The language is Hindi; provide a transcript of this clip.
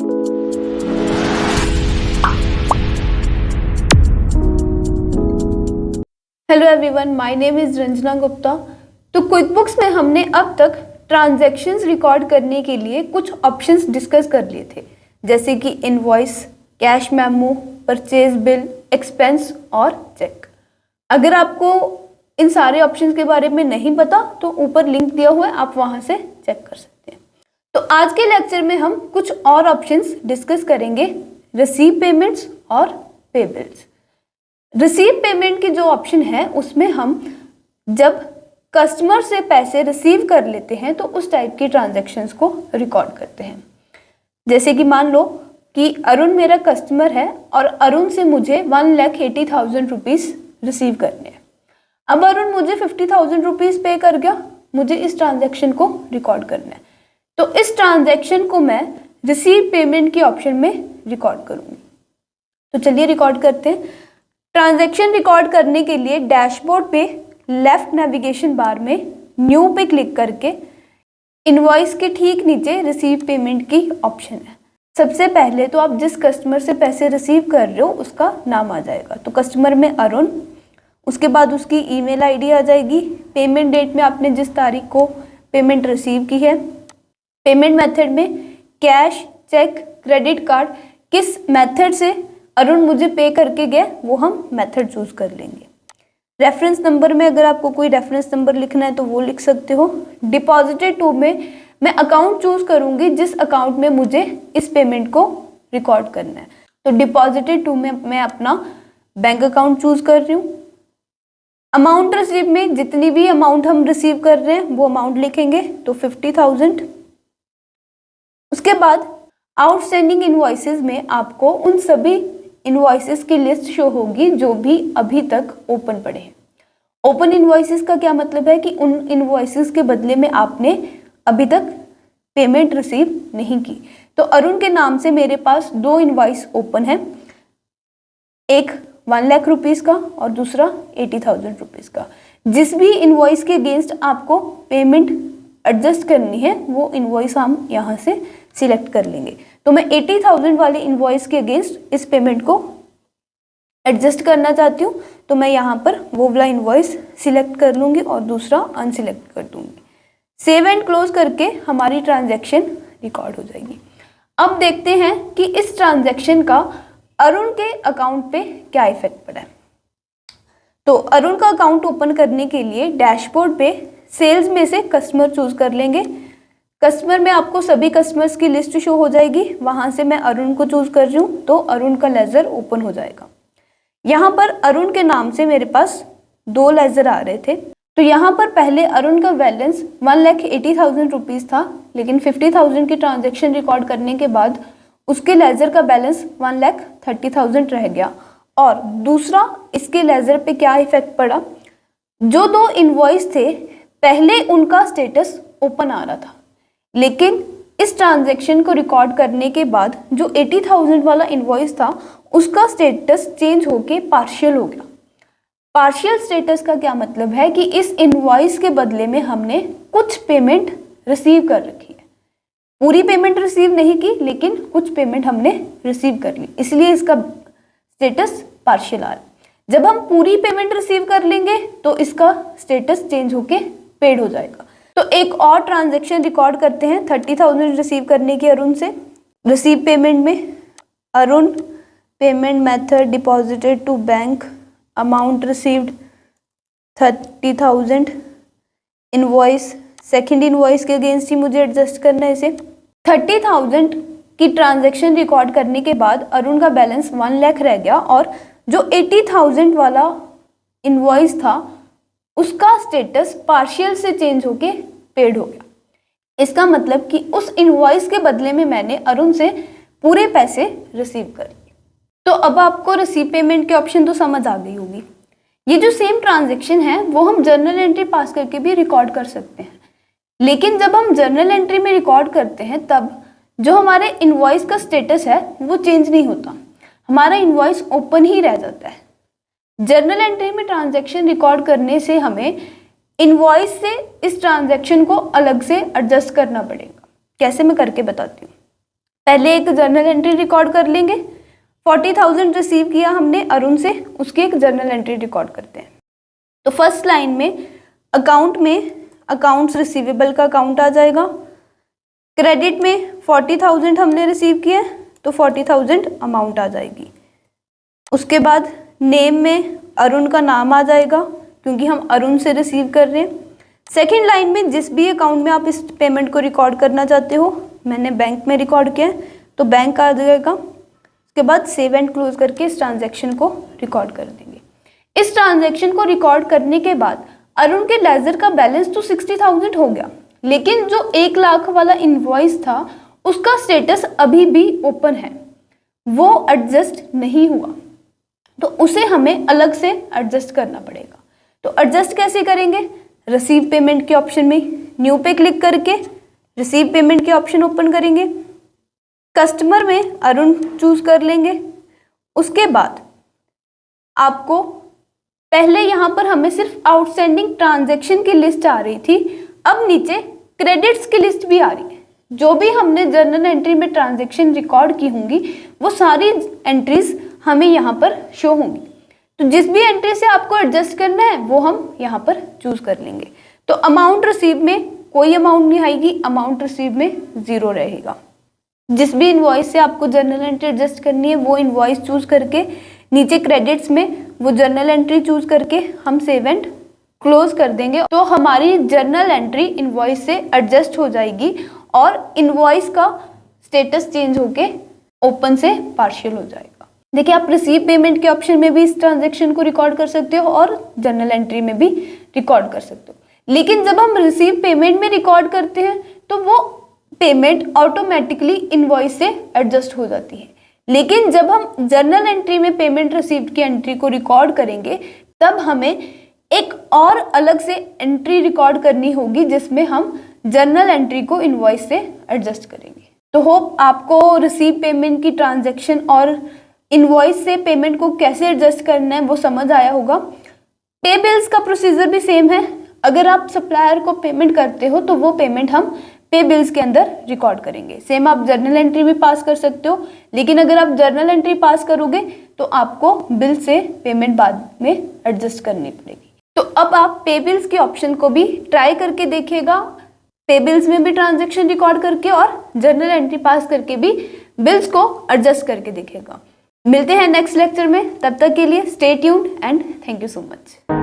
Hello everyone, my name is Ranjana Gupta. तो क्विकबुक्स में हमने अब तक ट्रांजैक्शंस रिकॉर्ड करने के लिए कुछ ऑप्शंस डिस्कस कर लिए थे, जैसे कि invoice, cash memo, purchase bill, expense और चेक। अगर आपको इन सारे ऑप्शंस के बारे में नहीं पता तो ऊपर लिंक दिया हुआ है, आप वहां से चेक कर सकते हैं। तो आज के लेक्चर में हम कुछ और ऑप्शंस डिस्कस करेंगे, रिसीव पेमेंट्स और पे बिल्स। रिसीव पेमेंट की जो ऑप्शन है उसमें हम जब कस्टमर से पैसे रिसीव कर लेते हैं तो उस टाइप की ट्रांजैक्शंस को रिकॉर्ड करते हैं। जैसे कि मान लो कि अरुण मेरा कस्टमर है और अरुण से मुझे 1,80,000 रुपीज़ रिसीव करने हैं। अब अरुण मुझे 50,000 रुपीज़ पे कर गया, मुझे इस ट्रांजैक्शन को रिकॉर्ड करना है। तो इस ट्रांजैक्शन को मैं रिसीव पेमेंट के ऑप्शन में रिकॉर्ड करूँगी। तो चलिए रिकॉर्ड करते हैं। ट्रांजैक्शन रिकॉर्ड करने के लिए डैशबोर्ड पे लेफ्ट नेविगेशन बार में न्यू पे क्लिक करके इनवॉइस के ठीक नीचे रिसीव पेमेंट की ऑप्शन है। सबसे पहले तो आप जिस कस्टमर से पैसे रिसीव कर रहे हो उसका नाम आ जाएगा। तो कस्टमर में अरुण, उसके बाद उसकी ईमेल आईडी आ जाएगी, पेमेंट डेट में आपने जिस तारीख को पेमेंट रिसीव की है, पेमेंट मेथड में कैश, चेक, क्रेडिट कार्ड, किस मेथड से अरुण मुझे पे करके गया वो हम मेथड चूज कर लेंगे। रेफरेंस नंबर में अगर आपको कोई रेफरेंस नंबर लिखना है तो वो लिख सकते हो। डिपॉजिटेड टू में मैं अकाउंट चूज करूंगी जिस अकाउंट में मुझे इस पेमेंट को रिकॉर्ड करना है। तो डिपॉजिटेड टू में मैं अपना बैंक अकाउंट चूज कर रही हूँ। अमाउंट रिसीव में जितनी भी अमाउंट हम रिसीव कर रहे हैं वो अमाउंट लिखेंगे, तो 50,000। उसके बाद आउटस्टैंडिंग इनवॉइसेस में आपको उन सभी इनवॉइसेस की लिस्ट शो होगी जो भी अभी तक ओपन पड़े हैं। ओपन इनवॉइसेस का क्या मतलब है कि उन इनवॉइसेस के बदले में आपने अभी तक पेमेंट रिसीव नहीं की। तो अरुण के नाम से मेरे पास 2 इनवॉइस ओपन है, एक 1 लाख रुपीज़ का और दूसरा 80,000 रुपीज़ का। जिस भी इनवॉइस के अगेंस्ट आपको पेमेंट एडजस्ट करनी है वो इनवॉइस हम यहाँ से सिलेक्ट कर लेंगे। तो मैं 80,000 वाले इनवॉइस के अगेंस्ट इस पेमेंट को एडजस्ट करना चाहती हूँ, तो मैं यहाँ पर वो वाला इनवॉइस सिलेक्ट कर लूँगी और दूसरा अनसिलेक्ट कर दूँगी। सेव एंड क्लोज करके हमारी ट्रांजैक्शन रिकॉर्ड हो जाएगी। अब देखते हैं कि इस ट्रांजैक्शन का अरुण के अकाउंट पे क्या इफेक्ट पड़ा है। तो अरुण का अकाउंट ओपन करने के लिए डैशबोर्ड पे सेल्स में से कस्टमर चूज कर लेंगे। कस्टमर में आपको सभी कस्टमर्स की लिस्ट शो हो जाएगी, वहां से मैं अरुण को चूज कर रही हूँ तो अरुण का लेजर ओपन हो जाएगा। यहाँ पर अरुण के नाम से मेरे पास 2 लेजर आ रहे थे। तो यहाँ पर पहले अरुण का बैलेंस 1,80,000 रुपीज़ था, लेकिन 50,000 की ट्रांजेक्शन रिकॉर्ड करने के बाद उसके लेजर का बैलेंस 1,30,000 रह गया। और दूसरा इसके लेजर पे क्या इफेक्ट पड़ा, जो 2 इनवॉइस थे पहले उनका स्टेटस ओपन आ रहा था, लेकिन इस ट्रांजैक्शन को रिकॉर्ड करने के बाद जो 80,000 वाला इनवॉइस था उसका स्टेटस चेंज होके पार्शियल हो गया। पार्शियल स्टेटस का क्या मतलब है कि इस इनवॉइस के बदले में हमने कुछ पेमेंट रिसीव कर रखी है। पूरी पेमेंट रिसीव नहीं की, लेकिन कुछ पेमेंट हमने रिसीव कर ली, इसलिए इसका स्टेटस पार्शियल आ रहा है। जब हम पूरी पेमेंट रिसीव कर लेंगे तो इसका स्टेटस चेंज होके पेड हो जाएगा। तो एक और ट्रांजैक्शन रिकॉर्ड करते हैं 30,000 रिसीव करने की अरुण से। रिसीव पेमेंट में Arun, payment method deposited to bank, amount received 30,000, invoice second invoice के अगेंस्ट ही मुझे एडजस्ट करना है इसे। 30,000 की ट्रांजैक्शन रिकॉर्ड करने के बाद अरुण का बैलेंस 1 लाख रह गया और जो 80,000 वाला इनवॉइस था उसका स्टेटस पार्शियल से चेंज होके पेड हो गया। इसका मतलब कि उस इनवॉइस के बदले में मैंने अरुण से पूरे पैसे रिसीव कर लिए। तो अब आपको रिसीव पेमेंट के ऑप्शन तो समझ आ गई होगी। ये जो सेम ट्रांजैक्शन है वो हम जर्नल एंट्री पास करके भी रिकॉर्ड कर सकते हैं, लेकिन जब हम जर्नल एंट्री में रिकॉर्ड करते हैं तब जो हमारे इनवॉइस का स्टेटस है वो चेंज नहीं होता, हमारा इनवॉइस ओपन ही रह जाता है। जर्नल एंट्री में ट्रांजैक्शन रिकॉर्ड करने से हमें इनवॉइस से इस ट्रांजैक्शन को अलग से एडजस्ट करना पड़ेगा। कैसे, मैं करके बताती हूँ। पहले एक जर्नल एंट्री रिकॉर्ड कर लेंगे। 40,000 रिसीव किया हमने अरुण से, उसकी एक जर्नल एंट्री रिकॉर्ड करते हैं। तो फर्स्ट लाइन में अकाउंट में अकाउंट्स रिसीवेबल का अकाउंट आ जाएगा। क्रेडिट में 40,000 हमने रिसीव किया तो 40,000 अमाउंट आ जाएगी। उसके बाद नेम में अरुण का नाम आ जाएगा क्योंकि हम अरुण से रिसीव कर रहे हैं। सेकंड लाइन में जिस भी अकाउंट में आप इस पेमेंट को रिकॉर्ड करना चाहते हो, मैंने बैंक में रिकॉर्ड किया है तो बैंक आ जाएगा। उसके बाद सेव एंड क्लोज करके इस ट्रांजैक्शन को रिकॉर्ड कर देंगे। इस ट्रांजैक्शन को रिकॉर्ड करने के बाद अरुण के लेजर का बैलेंस तो 60,000 हो गया, लेकिन जो 1 लाख वाला इनवॉइस था उसका स्टेटस अभी भी ओपन है, वो एडजस्ट नहीं हुआ, तो उसे हमें अलग से एडजस्ट करना पड़ेगा। तो एडजस्ट कैसे करेंगे? रिसीव पेमेंट के ऑप्शन में न्यू पे क्लिक करके रिसीव पेमेंट के ऑप्शन ओपन करेंगे। कस्टमर में अरुण चूज कर लेंगे। उसके बाद आपको पहले यहाँ पर हमें सिर्फ आउटस्टैंडिंग ट्रांजैक्शन की लिस्ट आ रही थी, अब नीचे क्रेडिट्स की लिस्ट भी आ रही है। जो भी हमने जर्नल एंट्री में ट्रांजैक्शन रिकॉर्ड की होंगी वो सारी एंट्रीज हमें यहाँ पर शो होंगी। तो जिस भी एंट्री से आपको एडजस्ट करना है वो हम यहाँ पर चूज कर लेंगे। तो अमाउंट रिसीव में कोई अमाउंट नहीं आएगी, अमाउंट रिसीव में 0 रहेगा। जिस भी इनवॉइस से आपको जर्नल एंट्री एडजस्ट करनी है वो इनवॉइस चूज करके नीचे क्रेडिट्स में वो जर्नल एंट्री चूज करके हम सेव एंड क्लोज कर देंगे। तो हमारी जर्नल एंट्री इनवॉइस से एडजस्ट हो जाएगी और इनवॉइस का स्टेटस चेंज होके ओपन से पार्शियल हो जाएगा। देखिए, आप रिसीव पेमेंट के ऑप्शन में भी इस ट्रांजैक्शन को रिकॉर्ड कर सकते हो और जर्नल एंट्री में भी रिकॉर्ड कर सकते हो। लेकिन जब हम रिसीव पेमेंट में रिकॉर्ड करते हैं तो वो पेमेंट ऑटोमेटिकली इनवॉइस से एडजस्ट हो जाती है। लेकिन जब हम जर्नल एंट्री में पेमेंट रिसीव्ड की एंट्री को रिकॉर्ड करेंगे तब हमें एक और अलग से एंट्री रिकॉर्ड करनी होगी जिसमें हम जर्नल एंट्री को इनवॉइस से एडजस्ट करेंगे। तो होप आपको रिसीव पेमेंट की ट्रांजैक्शन और इनवॉइस से पेमेंट को कैसे एडजस्ट करना है वो समझ आया होगा। पे बिल्स का प्रोसीजर भी सेम है। अगर आप सप्लायर को पेमेंट करते हो तो वो पेमेंट हम पे बिल्स के अंदर रिकॉर्ड करेंगे। सेम आप जर्नल एंट्री भी पास कर सकते हो, लेकिन अगर आप जर्नल एंट्री पास करोगे तो आपको बिल से पेमेंट बाद में एडजस्ट करनी पड़ेगी। तो अब आप पे बिल्स के ऑप्शन को भी ट्राई करके देखिएगा, पे बिल्स में भी ट्रांजैक्शन रिकॉर्ड करके और जर्नल एंट्री पास करके भी बिल्स को एडजस्ट करके देखिएगा। मिलते हैं नेक्स्ट लेक्चर में, तब तक के लिए stay tuned and thank you so much.